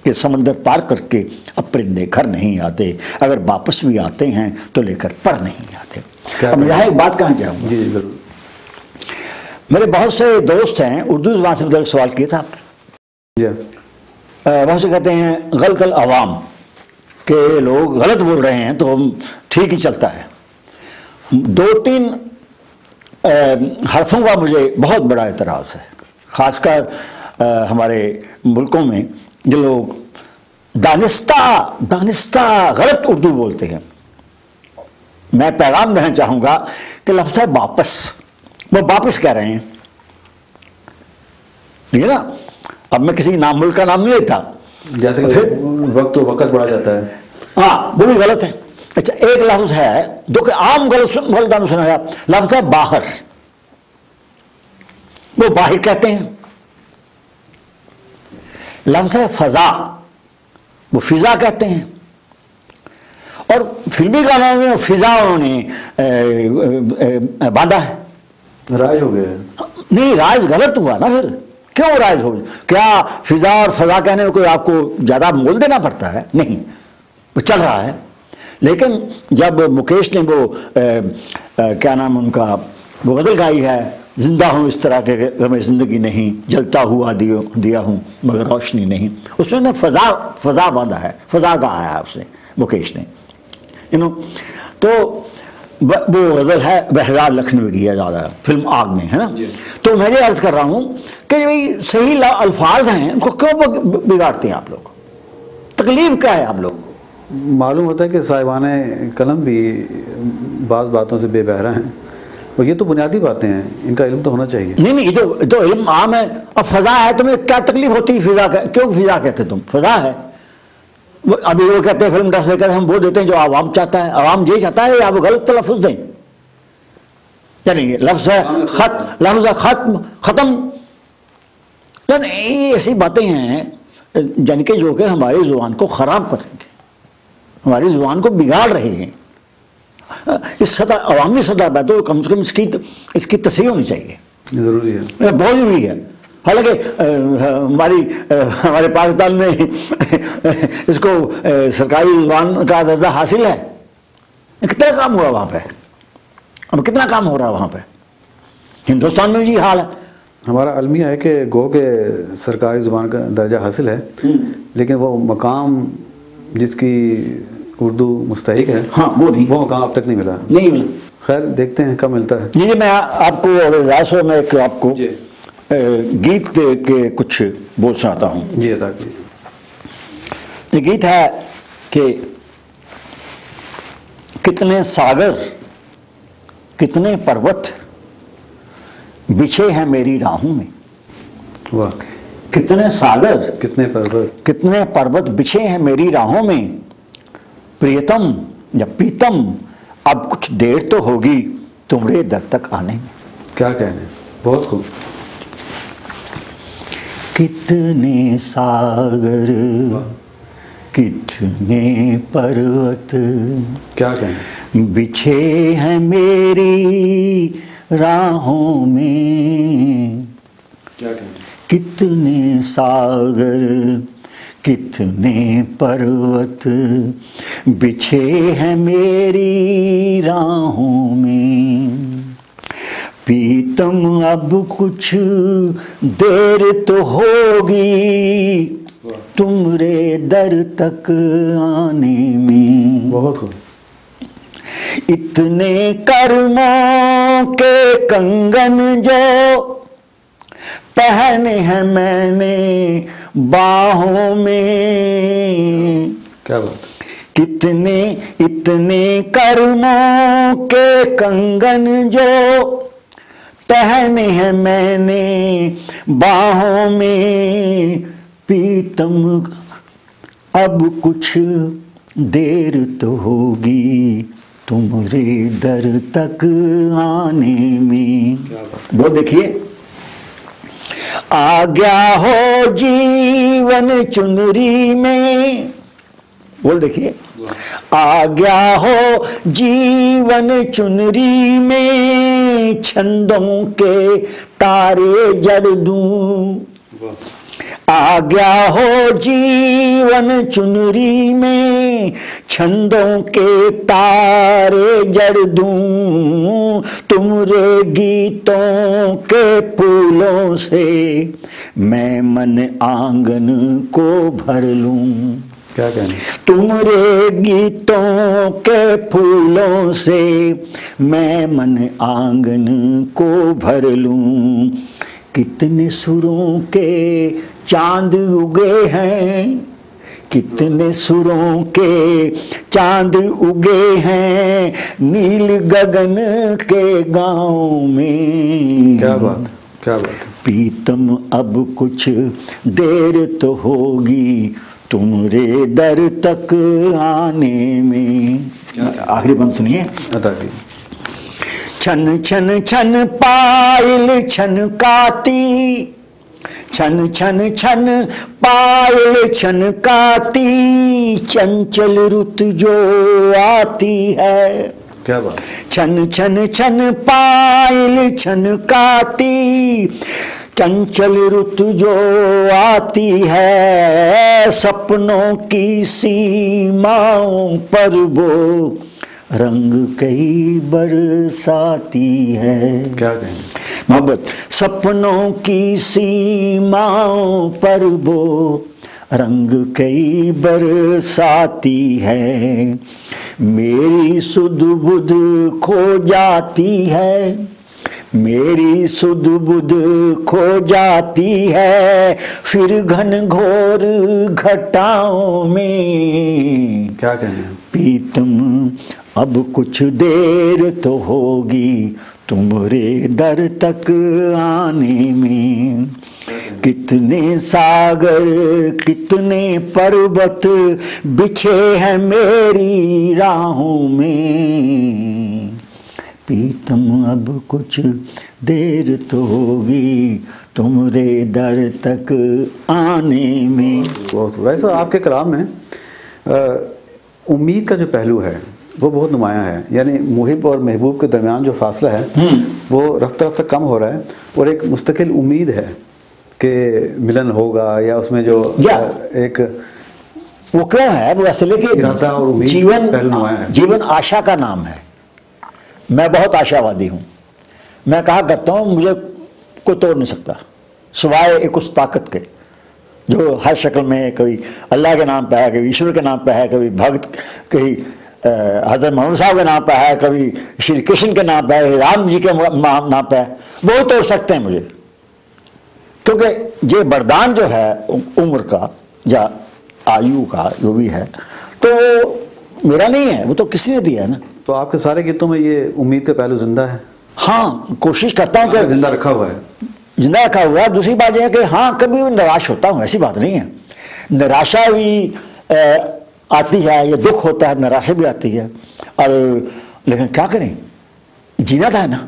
कि समंदर पार करके अब परिंदे घर नहीं आते, अगर वापस भी आते हैं तो लेकर पर नहीं आते। अब यहाँ एक बात कहना चाहूँगा। जी जरूर। मेरे बहुत से दोस्त हैं, उर्दू ज़बान से मतलब सवाल किया था आपने, बहुत से कहते हैं गलत अवाम के लोग गलत बोल रहे हैं तो ठीक ही चलता है। 2-3 हरफों का मुझे बहुत बड़ा एतराज़ है, ख़ासकर हमारे मुल्कों में जो लोग दानिस्ता गलत उर्दू बोलते हैं। मैं पैगाम देना चाहूँगा कि लफ्ज़ है वापस, वो वापस कह रहे हैं, ठीक है ना। अब मैं किसी नाम मुल्क का नाम नहीं लेता, जैसे कि फिर वक्त बढ़ा जाता है। हाँ, वो भी गलत है। अच्छा, एक लफ्ज है जो कि आम गलत सुना है, लफ्ज है बाहर, वो बाहर कहते हैं। लफ्ज है फजा, वो फिजा कहते हैं। और फिल्मी गानों में फिजा उन्होंने बांधा है। राज हो गया। नहीं, राज गलत हुआ ना। फिर क्यों राज हो, क्या फिजा और फजा कहने में कोई आपको ज्यादा मोल देना पड़ता है? नहीं, वो चल रहा है। लेकिन जब मुकेश ने वो क्या नाम उनका, वो गज़ल गाई है, जिंदा हूँ इस तरह के गमे जिंदगी नहीं, जलता हुआ दिया हूँ मगर रोशनी नहीं, उसमें ना फजा बांधा है, फजा गाया है उसने, मुकेश ने, तो वो गज़ल है बहरार लखनवी की है, ज़्यादा फिल्म आग में, है ना। तो मैं ये अर्ज़ कर रहा हूँ कि भाई सही अल्फाज हैं, उनको क्यों बिगाड़ते हैं आप लोग? तकलीफ क्या है आप लोग? मालूम होता है कि साहिबाने कलम भी बाज़ बातों से बेबहरा हैं, और ये तो बुनियादी बातें हैं, इनका इल्म तो होना चाहिए। नहीं, ये तो इल्म आम है। अब फ़ज़ा है, तुम्हें क्या तकलीफ होती है? फिजा क्यों फिजा कहते तुम? फ़ज़ा है। अभी वो कहते हैं फिल्म इंडस्ट्री कहते हैं हम वो देते हैं जो आवाम चाहता है। आवाम ये चाहता है आप गलत तलफ़ुज़ दें, यानी लफ्ज़ है खत, लफ्ज़ खत्म, ख़त्म, यानी ये ऐसी बातें हैं यानी कि जो कि हमारी ज़ुबान को ख़राब करेंगे, हमारी ज़ुबान को बिगाड़ रहे हैं। इस सतह, अवामी सतह पर तो कम से कम इसकी तस्वीर होनी चाहिए, ज़रूरी है, बहुत ज़रूरी है। हालांकि हमारे पाकिस्तान में इसको सरकारी ज़ुबान का दर्जा हासिल है। कितना काम हुआ वहाँ पे, अब कितना काम हो रहा है वहाँ पे, हिंदुस्तान में भी हाल है। हमारा अलमिया है कि गो के सरकारी ज़ुबान का दर्जा हासिल है, लेकिन वो मकाम जिसकी उर्दू मुस्तहिक है, हाँ, वो मकाम अब तक नहीं मिला। खैर देखते हैं कब मिलता है। जी, मैं आपको मैं आपको गीत के कुछ बोल सुनाता हूँ। जी अता कीजिए। ये गीत है कि कितने सागर, कितने पर्वत बिछे हैं मेरी राहों में। वाह। कितने सागर, कितने पर्वत बिछे हैं मेरी राहों में, प्रियतम या पीतम अब कुछ देर तो होगी तुम्हारे दर तक आने में। क्या कहने, बहुत खूब। कितने सागर, कितने पर्वत, क्या कहने, बिछे हैं मेरी राहों में। क्या कहने, कितने सागर, कितने पर्वत बिछे हैं मेरी राहों में, पीतम अब कुछ देर तो होगी तुम्हारे दर तक आने में। बहुत खूब। इतने कर्मों के कंगन जो पहने हैं मैंने बाहों में। क्या बात। कितने इतने कर्मों के कंगन जो पहने हैं मैंने बाहों में, पीतम अब कुछ देर तो होगी तुम्हारे दर तक आने में। वो देखिए, आ गया हो जीवन चुनरी में, बोल देखिए, आ गया हो जीवन चुनरी में, छंदों के तारे जड़ दूं। आ गया हो जीवन चुनरी में, छंदों के तारे जड़ दूं, तुमरे गीतों के फूलों से मैं मन आंगन को भर लूं। क्या कहने, तुमरे गीतों के फूलों से मैं मन आंगन को भर लूं। कितने सुरों के चांद उगे हैं, कितने सुरों के चांद उगे हैं नील गगन के गांव में। क्या बात, क्या बात। पीतम अब कुछ देर तो होगी तुम्हारे दर तक आने में। आखिरी बंद सुनिए। अता कीजिए। छन छन छन पायल छनकाती, छन छन छन पायल छनकाती, चंचल रुत जो आती है। क्या बात। छन छन छन पायल छनकाती, चंचल रुत जो आती है, सपनों की सीमाओं पर वो रंग कई बरसाती है। क्या कहें, मोहब्बत सपनों की सीमाओं पर वो रंग कई बरसाती है, मेरी सुध बुध खो जाती है, मेरी सुध बुध खो जाती है, फिर घन घोर घटाओं में। क्या कहना, पीतम अब कुछ देर तो होगी तुम्हारे दर तक आने में। कितने सागर कितने पर्वत बिछे हैं मेरी राहों में, प्रीतम अब कुछ देर तो होगी तुमरे दर तक आने में। बहुत वैसे आपके कलाम में उम्मीद का जो पहलू है वो बहुत नुमायां है, यानी मुहिब और महबूब के दरमियान जो फासला है वो रफ्ता रफ्ता कम हो रहा है और एक मुस्तकिल उम्मीद है कि मिलन होगा, या उसमें जो एक वो क्यों है, वो असले के जीवन आशा का नाम है। मैं बहुत आशावादी हूँ। मैं कहा करता हूँ मुझे कोई तोड़ नहीं सकता सिवाय एक उस ताकत के जो हर शक्ल में कभी अल्लाह के नाम पे है, कभी ईश्वर के नाम पे है, कभी भक्त, कभी हज़रत मोहम्मद साहब के नाम पे है, कभी श्री कृष्ण के नाम पे है, राम जी के नाम पे है। वो तोड़ सकते हैं मुझे, क्योंकि ये वरदान जो है उम्र का या आयु का जो भी है तो वो मेरा नहीं है, वो तो किसी ने दिया है ना। तो आपके सारे गीतों में ये उम्मीद का पहलू जिंदा है? हाँ, कोशिश करता हूँ कि जिंदा रखा हुआ है। जिंदा रखा हुआ है। दूसरी बात यह है कि हाँ कभी निराश होता हूँ, ऐसी बात नहीं है। निराशा भी आती है, ये दुख होता है, निराशा भी आती है, और लेकिन क्या करें, जीना था ना।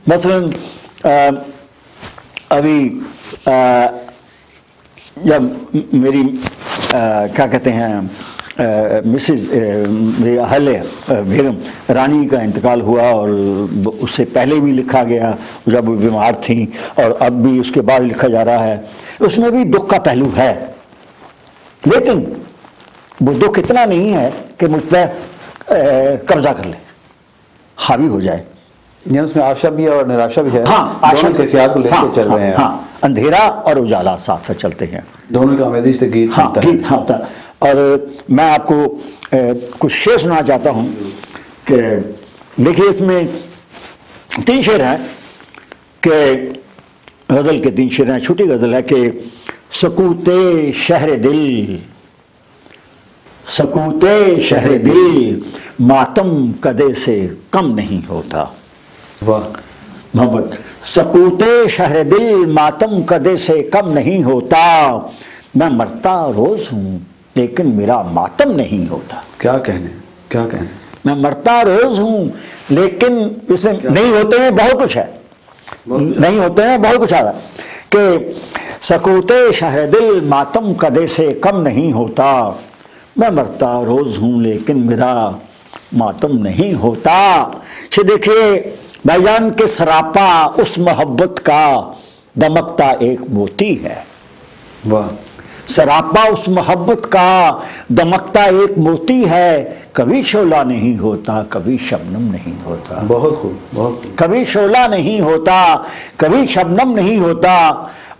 मसलन अभी जब मेरी क्या कहते हैं मिसेज मेरी अहले बेगम रानी का इंतकाल हुआ, और उससे पहले भी लिखा गया जब वो बीमार थी, और अब भी उसके बाद लिखा जा रहा है। उसमें भी दुख का पहलू है, लेकिन वो दुख इतना नहीं है कि मुझ पर कब्जा कर ले, हावी हो जाए। यानी उसमें आशा भी है और निराशा भी है। हाँ, आशा के ख्याल को लेकर चल रहे हैं। हाँ, अंधेरा और उजाला साथ साथ चलते हैं, दोनों का आमेजिश से गीत हाँ, गीत हाँ होता। और मैं आपको कुछ शेर सुनाना चाहता हूँ कि देखिए इसमें 3 शेर हैं कि गज़ल के 3 शेर हैं। छोटी गज़ल है कि सकूते शहर दिल, सकूते शहर दिल मातम कदे से कम नहीं होता। वाह मोहम्मद, सकूते शहर दिल मातम कदे से कम नहीं होता। मैं मरता रोज हूँ लेकिन मेरा मातम नहीं होता। क्या कहने, क्या कहने। मैं मरता रोज हूँ लेकिन इसमें नहीं होते हैं बहुत कुछ है, नहीं होते हैं बहुत कुछ है कि सकूते शहर दिल मातम कदे से कम नहीं होता। मैं मरता रोज हूँ लेकिन मेरा मातम नहीं होता। देखिए भाईजान के सरापा उस मोहब्बत का दमकता एक मोती है। वाह, सरापा उस मोहब्बत का दमकता एक मोती है। कभी शोला नहीं होता, कभी शबनम नहीं होता। बहुत खूब, बहुत खूब। कभी शोला नहीं होता, कभी शबनम नहीं होता।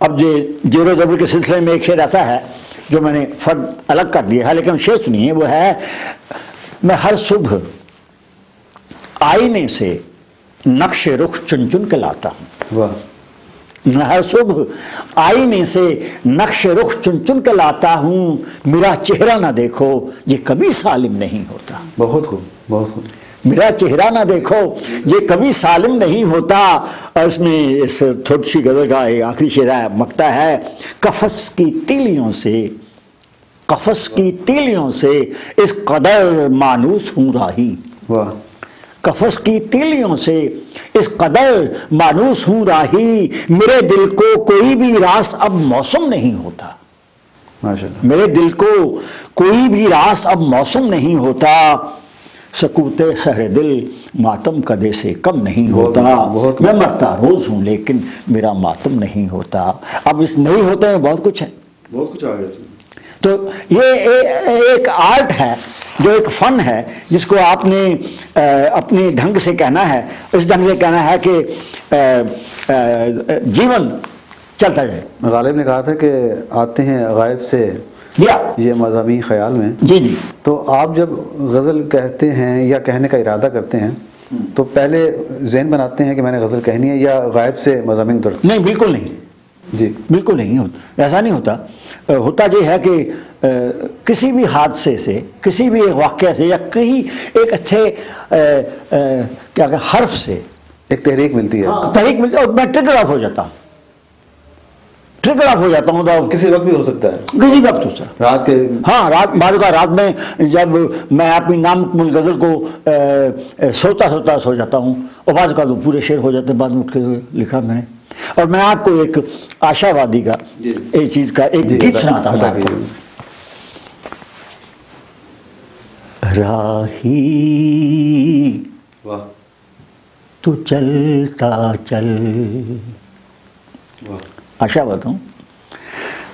अब जेरो जबर के सिलसिले में एक शेर ऐसा है जो मैंने फर्द अलग कर दिया है, लेकिन शेर सुनिए, वो है मैं हर सुबह आईने से नक्श रुख चुन चुन के लाता हूँ। वाह, मैं हर सुबह आईने से नक्श रुख चुन चुन के लाता हूँ। मेरा चेहरा ना देखो ये कभी सालिम नहीं होता। बहुत खूब, बहुत खूब। मेरा चेहरा ना देखो ये कभी सालिम नहीं होता। और इसमें इस थोड़ी सी गज़ल का एक आखिरी शेर है, मकता है कफस की तीलियों से, कफस की तीलियों से इस कदर मानूस हूँ राही। वाह, कफस की तीलियों से इस कदर मानूस हूँ राही। मेरे दिल को कोई भी रास अब मौसम नहीं होता। माशाअल्लाह। मेरे दिल को कोई भी रास अब मौसम नहीं होता। सकूते शहर दिल मातम कदे से कम नहीं होता। मैं मरता रोज हूँ लेकिन मेरा मातम नहीं होता। अब इस नहीं होते में बहुत कुछ है, बहुत कुछ आ गया इसमें। तो ये एक आर्ट है, जो एक फन है, जिसको आपने अपने ढंग से कहना है। इस ढंग से कहना है कि जीवन चलता जाए। गालिब ने कहा था कि आते हैं गायब से ये मज़ामी ख्याल में। जी जी। तो आप जब गज़ल कहते हैं या कहने का इरादा करते हैं तो पहले ज़हन बनाते हैं कि मैंने गज़ल कहनी है, या गायब से मज़ामी उतरते? नहीं, बिल्कुल नहीं जी, बिल्कुल नहीं होता, ऐसा नहीं होता। होता ये है कि किसी भी हादसे से, किसी भी एक वाक़या से, या कहीं एक अच्छे क्या कहते हर्फ से एक तहरीक मिलती है। तहरीक मिलती है और मैं ट्रिगर ऑफ हो जाता हूँ। ट्रिगर ऑफ हो जाता हूँ। तो किसी वक्त भी हो सकता है, किसी वक्त हो सकता है, रात के, हाँ रात में जब मैं अपनी नामुकम्मल गज़ल को सोता सोता सो जाता हूँ, और बाद का तो पूरे शेर हो जाते हैं बाद में उठ के लिखा मैंने। और मैं आपको एक आशावादी का एक चीज़ का एक गीत सुनाता हूँ आपको। राही वाह, तू चलता चल, आशावाद हूँ।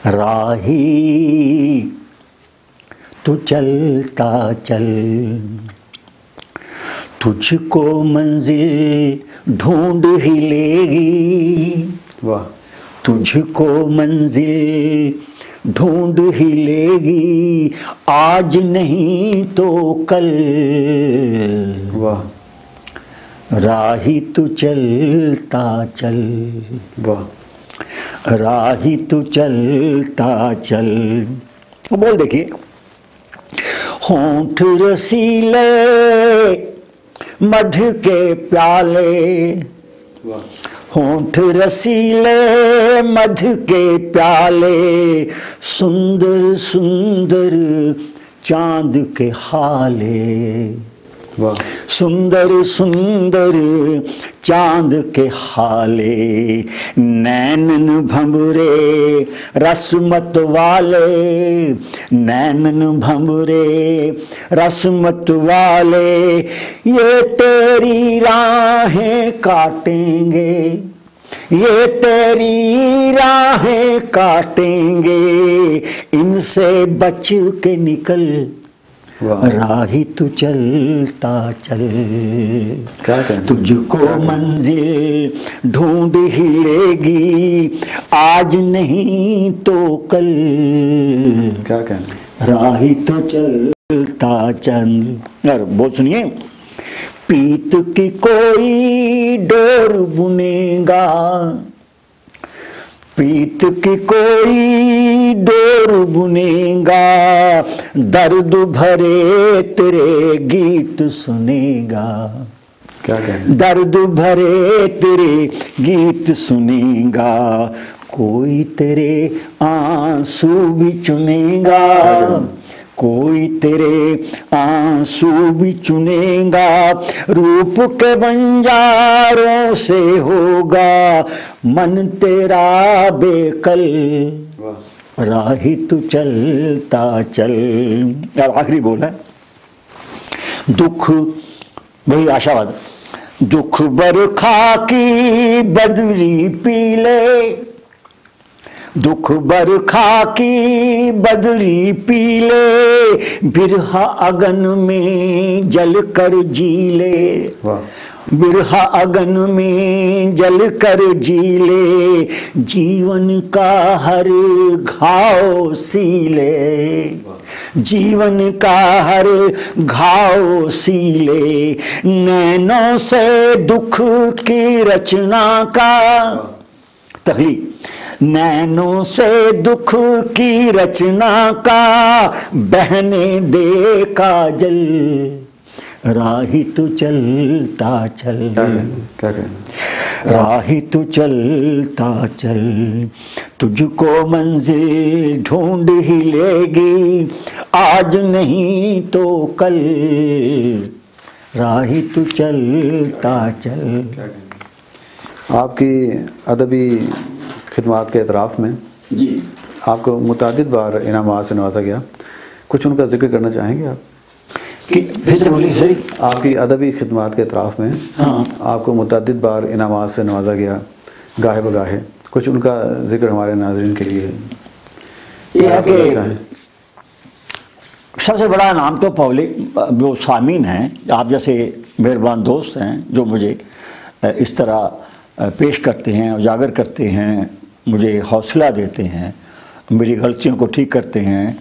राही तू चलता चल, तुझको मंजिल ढूंढ ही लेगी, वाह, तुझको मंजिल ढूंढ ही लेगी, आज नहीं तो कल। वाह, राही तू चलता चल, वाह, राही तू चलता चल। बोल देखिए, होंठ रसीले मध के प्याले, वाह, होंठ रसीले मध के प्याले, सुंदर सुंदर चांद के हाले, वाह, सुंदर सुंदर चांद के हाले, नैनन भंवरे रसमत वाले, नैनन भंवरे रसमत वाले, ये तेरी राहें काटेंगे, ये तेरी राहें काटेंगे, इनसे बच के निकल, राही तू चलता चल। क्या कहना, तुझको मंजिल ढूंढ ही लेगी, आज नहीं तो कल। क्या कहना, राही तो चलता चल। यार बोल सुनिए, पीत की कोई डोर बुनेगा, प्रीत की कोई डोर बुनेगा, दर्द भरे तेरे गीत सुनेगा, क्या कहना, दर्द भरे तेरे गीत सुनेगा, कोई तेरे आंसू भी चुनेगा, कोई तेरे आंसू भी चुनेगा, रूप के बंजारों से होगा मन तेरा बेकल, राही तू चलता चल। और आखिरी बोल है, दुख, वही आशावाद, दुख बरखा की बदली पी ले, दुख बरखा की बदली पी ले, बिरहा अगन में जल कर जी ले, बिरहा अगन में जल कर जी ले, जीवन का हर घाव सी ले, जीवन का हर घाव सी ले, नैनों से दुख की रचना का, तकलीफ, नैनों से दुख की रचना का, बहने दे काजल, राही तू चलता चल। क्या कहना, राही तू चलता चल, तुझको मंजिल ढूंढ ही लेगी, आज नहीं तो कल, राही तू चलता चल। आपकी अदबी खिदमात के एतराफ़ में जी आपको मुतादिद बार इनामात से नवाजा गया, कुछ उनका जिक्र करना चाहेंगे आप? फिर से बोलिए सही। आपकी अदबी खिदमात के एतराफ़ में हाँ, आपको मुतादिद बार इनामात से नवाजा गया गाहे बगाहे, कुछ उनका जिक्र हमारे नाज़रीन के लिए ये है कि सबसे बड़ा इनाम तो पब्लिक जो सामीन हैं, आप जैसे मेहरबान दोस्त हैं जो मुझे इस तरह पेश करते हैं, उजागर करते हैं, मुझे हौसला देते हैं, मेरी गलतियों को ठीक करते हैं,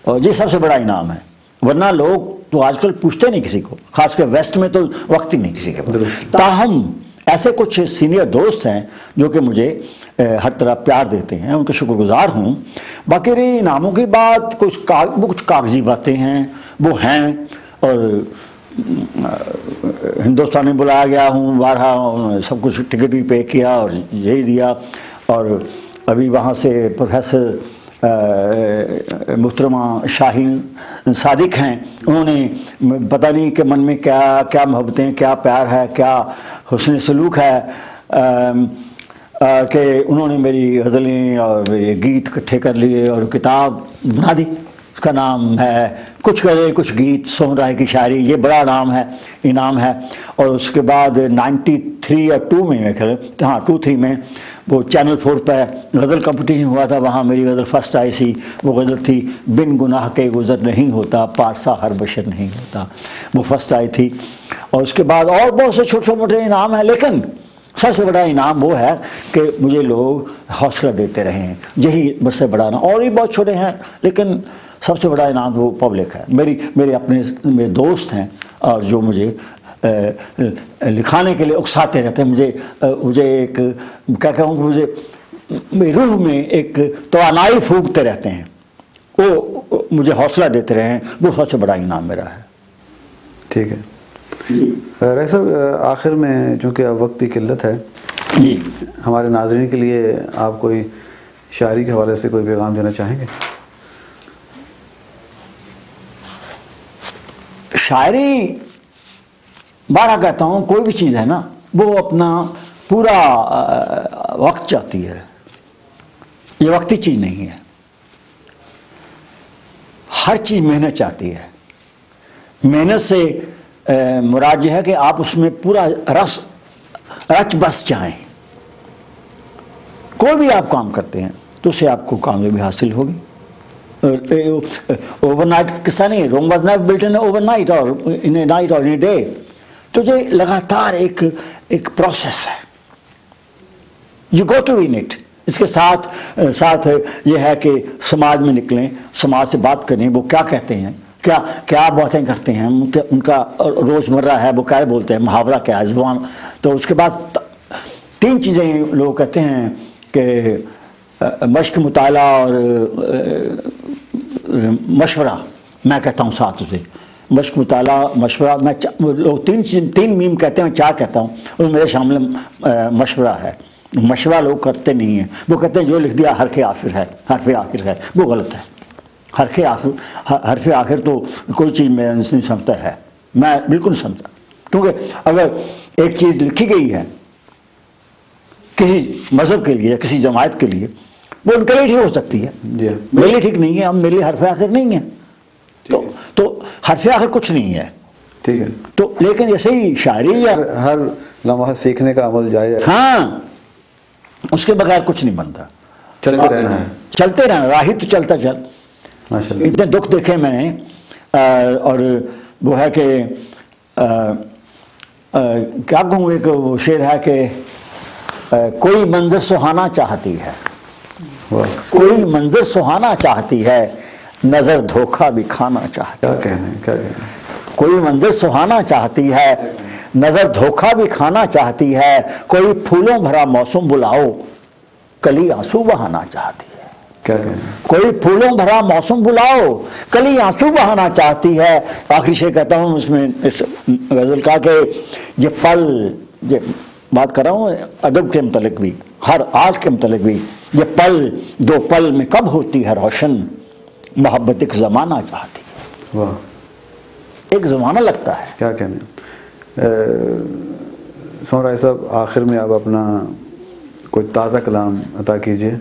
और ये सबसे बड़ा इनाम है। वरना लोग तो आजकल पूछते नहीं किसी को, खासकर वेस्ट में तो वक्त ही नहीं किसी के पास। ताहम ऐसे कुछ सीनियर दोस्त हैं जो कि मुझे हर तरह प्यार देते हैं, उनके शुक्रगुजार हूँ। बाकी रही इनामों की बात, कुछ कागजी बातें हैं वो हैं, और हिंदुस्तान में बुलाया गया हूँ, बारहा सब कुछ टिकट भी पे किया और यही दिया, और अभी वहाँ से प्रोफेसर मुहतरमा शाहीन सादिक हैं, उन्होंने पता नहीं कि मन में क्या क्या मोहब्बतें, क्या प्यार है, क्या हुस्न सलूक है कि उन्होंने मेरी गज़लें और मेरे गीत इकट्ठे कर लिए और किताब बना दी। उसका नाम है कुछ गज़लें कुछ गीत, सोहन राय की शायरी। ये बड़ा नाम है, इनाम है। और उसके बाद 93 या 2 में मैं ख्याल, हाँ 2-3 में वो चैनल 4 पर गज़ल कंपटीशन हुआ था, वहाँ मेरी गज़ल फर्स्ट आई थी। वो गज़ल थी बिन गुनाह के गुज़र नहीं होता, पारसा हर बशर नहीं होता, वो फर्स्ट आई थी। और उसके बाद और बहुत से छोटे मोटे इनाम हैं, लेकिन सबसे बड़ा इनाम वो है कि मुझे लोग हौसला देते रहे हैं, यही मुझसे बड़ा नाम। और भी बहुत छोटे हैं, लेकिन सबसे बड़ा इनाम वो पब्लिक है। मेरे अपने मेरे दोस्त हैं और जो मुझे लिखाने के लिए उकसाते रहते हैं। मुझे एक क्या कहूँ, मुझे मेरी रूह में एक तवानाई फूंकते रहते हैं, वो मुझे हौसला देते रहे हैं, वो सबसे बड़ा इनाम मेरा है। ठीक है राय साहब, आखिर में चूँकि अब वक्त की किल्लत है जी, हमारे नाज़रीन के लिए आप कोई शायरी के हवाले से कोई पैगाम देना चाहेंगे? शायरी बारह कहता हूँ, कोई भी चीज़ है ना, वो अपना पूरा वक्त चाहती है, ये वक्ती चीज़ नहीं है। हर चीज़ मेहनत चाहती है। मेहनत से मुराद यह है कि आप उसमें पूरा रच बस जाएं। कोई भी आप काम करते हैं तो उससे आपको कामयाबी हासिल होगी। ओवरनाइट किस्सा नहीं, Rome was not built in overnight और इन ए नाइट और इन ए डे। तो ये लगातार एक प्रोसेस है, you go to win it. इसके साथ ये है कि समाज में निकलें, समाज से बात करें, वो क्या कहते हैं, क्या बातें करते हैं, उनका रोज़मर्रा है, वो क्या बोलते हैं, मुहावरा क्या है, ज़ुबान। तो उसके बाद 3 चीज़ें लोग कहते हैं कि मश्क, मुताला और मशवरा। मैं कहता हूँ साथ उसे मश्क, मुताला, मशवरा। लोग 3 मीम कहते हैं, 4 कहता हूँ, और मेरे शामिल मशवरा है। मशवरा लोग करते नहीं हैं, वो कहते हैं जो लिख दिया हरफ आखिर है, वो गलत है। हरफ आखिर तो कोई चीज़ मेरा नहीं समझता है, मैं बिल्कुल नहीं समझता। क्योंकि अगर एक चीज़ लिखी गई है किसी मज़हब के लिए, किसी जमात के लिए, वो उनके लिए ठीक हो सकती है, मेरे लिए ठीक नहीं है। अब मेरे लिए हरफ आखिर नहीं है, तो हरफ आखिर कुछ नहीं है, ठीक है। तो लेकिन ऐसे ही शायरी या हर लम्हा सीखने का अमल जारी है। हाँ, उसके बगैर कुछ नहीं बनता। चलते रहना है, चलते रहना, राही तो चलता चल। माशाल्लाह। इतने दुख देखे मैंने, और वो है कि क्या कहूँ, एक वो शेर है कि कोई मंजर सुहाना चाहती है, कोई मंजर सुहाना चाहती है, नज़र धोखा भी खाना चाहती है। क्या कहना कोई मंजर सुहाना चाहती है, नज़र धोखा भी खाना चाहती है, कोई फूलों भरा मौसम बुलाओ, कली आंसू बहाना चाहती है। क्या कहना? कोई फूलों भरा मौसम बुलाओ, कली आंसू बहाना चाहती है। आखिरी शेर कहता हूँ इसमें, इस गज़ल का, कि ये पल, ये बात कर रहा हूँ अदब के मतलब भी, हर आर्ट के मतलब भी, ये पल 2 पल में कब होती है रोशन, मोहब्बत एक ज़माना चाहती है। वाह, एक ज़माना लगता है। क्या कहने। सोहन राय साहब, आखिर में आप अपना कोई ताज़ा कलाम अता कीजिए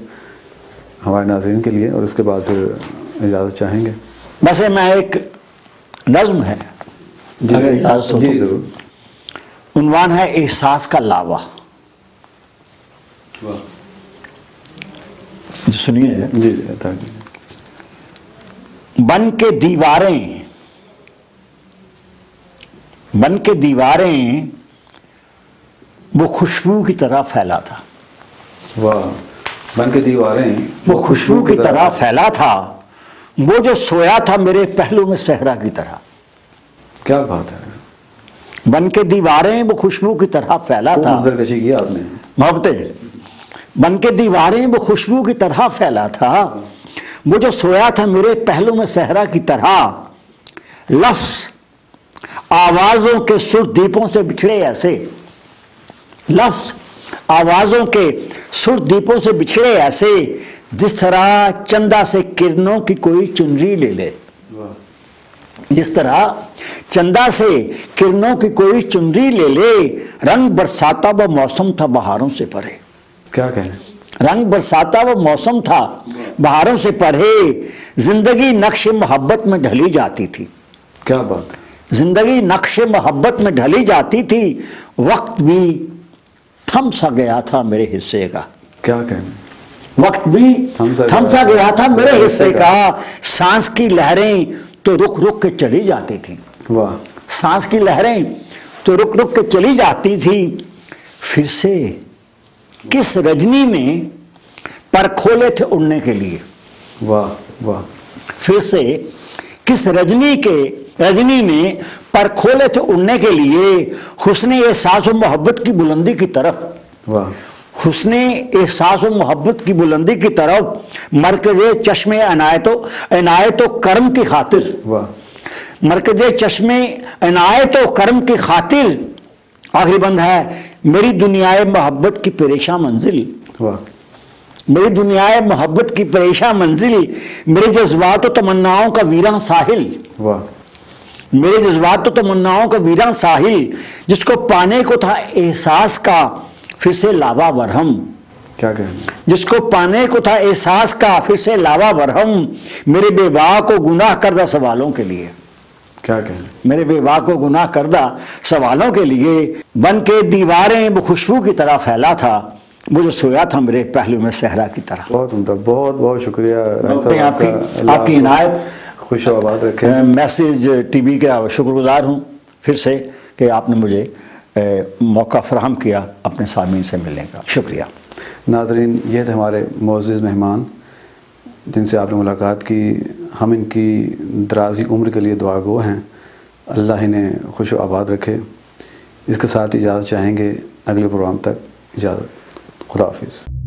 हमारे नाज़रीन के लिए, और उसके बाद फिर इजाज़त चाहेंगे। वैसे मैं एक नज़्म है, अगर इजाज़त हो जी ज़रूर। उन्वान है एहसास का लावा। सुनिए जी अता कीजिए। बन के दीवारें वो खुशबू की तरह फैला था। वाह, बन के दीवारें वो खुशबू की तरह फैला था, वो जो सोया था मेरे पहलू में सहरा की तरह। क्या बात है। बन के दीवारें वो खुशबू की तरह फैला था। मंजरकशी किया आपने। मोहब्बतें, बन के दीवारें वो खुशबू की तरह फैला था, वो जो सोया था मेरे पहलू में सहरा की तरह। लफ्ज़ आवाज़ों के सुर दीपों से बिछड़े ऐसे, लफ्ज़ आवाज़ों के सुर दीपों से बिछड़े ऐसे, जिस तरह चंदा से किरणों की कोई चुनरी ले ले। जिस तरह चंदा से किरणों की कोई चुनरी ले ले, रंग बरसाता वो मौसम था बहारों से परे। क्या कहें, रंग बरसाता वो मौसम था बहारों से परे, जिंदगी नक्श मोहब्बत में ढली जाती थी। क्या बात, जिंदगी नक्श मोहब्बत में ढली जाती थी, वक्त भी थम सा गया था मेरे हिस्से का। क्या कहें, वक्त भी थम सा गया था मेरे हिस्से का, सांस की लहरें तो रुक रुक के चली जाती थी। वाह, सांस की लहरें तो रुक रुक के चली जाती थी। फिर से किस रजनी में पर खोले थे उड़ने के लिए। वाह वाह, फिर से किस रजनी में पर खोले थे उड़ने के लिए, हुस्ने एहसास व मोहब्बत की बुलंदी की तरफ। वाह, हुस्ने एहसास व मोहब्बत की बुलंदी की तरफ, मरकज़े चश्मे इनायतो करम की खातिर। वाह, मरकज़े चश्मे इनायतो करम की खातिर। आखिरी बंद है, मेरी दुनियाए मोहब्बत की परेशान मंजिल। वाह, मेरी दुनियाए मोहब्बत की परेशान मंजिल, मेरे जज्बात व तमन्नाओं का वीरान साहिल। वाह, मेरे जज्बात व तमन्नाओं का वीरान साहिल, जिसको पाने को था एहसास का फिर से लावा बरहम। क्या कहें, जिसको पाने को था एहसास का फिर से लावा बरहम, मेरे बेवाह को गुनाह करदा सवालों के लिए। क्या कहें, मेरे बेवाह को गुनाह करदा सवालों के लिए, बन के दीवारें वो खुशबू की तरह फैला था, मुझे सोया था मेरे पहलू में सहरा की तरह। बहुत उम्दा, बहुत बहुत शुक्रिया आपकी इनायत खुश आबाद रखे। मैसेज टीवी का शुक्रगुजार हूँ फिर से कि आपने मुझे मौका फराहम किया अपने सामीन से मिलने का। शुक्रिया। नाज़रीन, ये थे हमारे मोअज़्ज़िज़ मेहमान जिनसे आपने मुलाकात की। हम इनकी दराज़ी उम्र के लिए दुआगो हैं, अल्लाह इन्हें खुश आबाद रखे। इसके साथ इजाज़त चाहेंगे, अगले प्रोग्राम तक इजाज़त, खुदा हाफिज़।